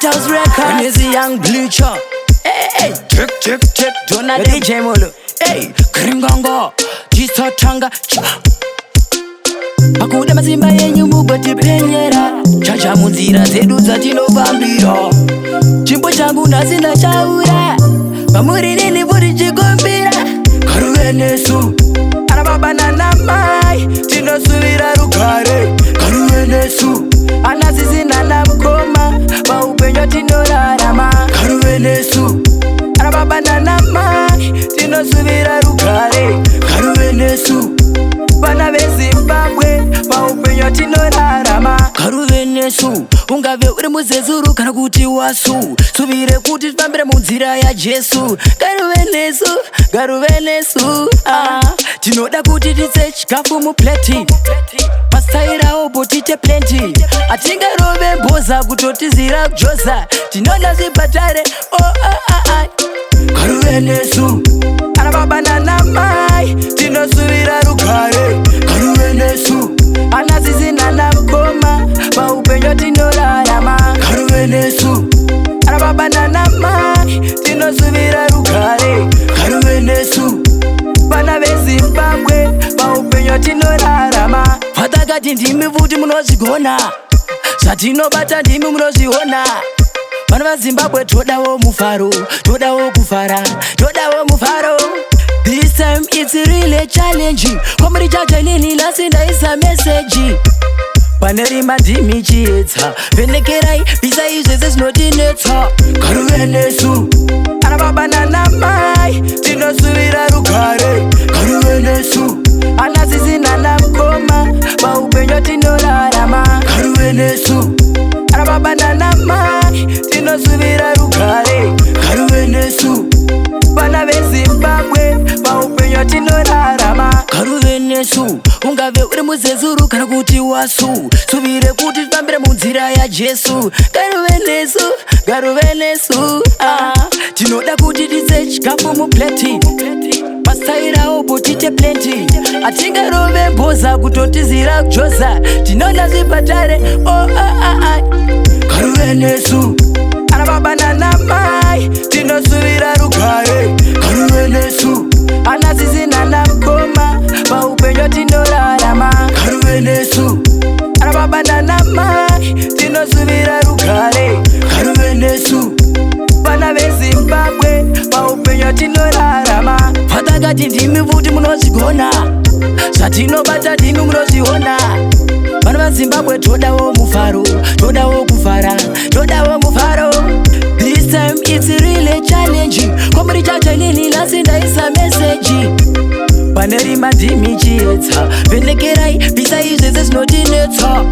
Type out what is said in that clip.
House Records. When you see young bleacher. Hey, check. Donald DJ Molo. Hey, Kringongo. Jiso Tanga. Pakuda mazimba yenyu mubati penyera. Chacha munzira zedu zatinobambira. Chimbo changu nazinda chaura. Pamuri nini vuri chikombira. Karuvenesu anababa na mai tinosuvira rugare. Karuvenesu anasisi na mkoma paupenyo tinorarama. Karuvenesu anababa na mai tinosuvira rugare. Karuvenesu vana veZimbabwe paupenyo tinorarama. Karuvenesu ungave uri muzezuru kana kuti wasu. Suvire kuti tifambire munzira yaJesu. Karuvenesu tinoda kuti titse chikafu mupleti. Mastaira obo tite plenty. Atingarove mboza kutotizira kujoza. Tinoda zvibhatare Karuvenesu anababa na mai tinosuvira rugare. Karuvenesu anasisi na mkoma paupenyo tinorarama. Karuvenesu anababa na mai tinosuvira rugare. Karuvenesu vana veZimbabwe paupenyo tinorarama. Patakati ndimi futi munozvigona. Zvatinobata ndimi munozviona. Vana vaZimbabwe todawo mufaro, todawo kufara, todawo mufaro. This time it's really challenging. Komuri chacha nini lasinda isa message. Paneri madimi chietsa. Venekerai bisa izve zezvinotinetsa. Karuvenesu anababa na mai tinosuvira rugare. Karuvenesu anasisi na mkoma paupenyo tinorarama. Karuvenesu anababa na mai tinosuvira rugare. Karuvenesu vana veZimbabwe paupenyo tinorarama. Karuvenesu ungave uri muzezuru kana kuti wasu. Suvire kuti tifambire munzira yaJesu. Karuvenesu tinoda kuti titse chikafu mupleti. Mastaira obo tite plenty. Atingarove mboza kutotizira kujoza. Tinoda zvibhatare Karuvenesu anababa na mai tinosuvira rugare. Karuvenesu anasisi na mkoma paupenyo tinorarama. Karuvenesu anababa na mai tinosuvira rugare. Karuvenesu vana veZimbabwe paupenyo tinorarama. Patakati ndimi futi munozvigona. Zvatinobata ndimi munozviona. Vana vaZimbabwe todawo mufaro, todawo kufara, todawo mufaro. This time it's really challenging. Komuri chacha nini lasinda isa message. Paneri madimi chietsa. Venekerai bisa izve zezvinotinetsa.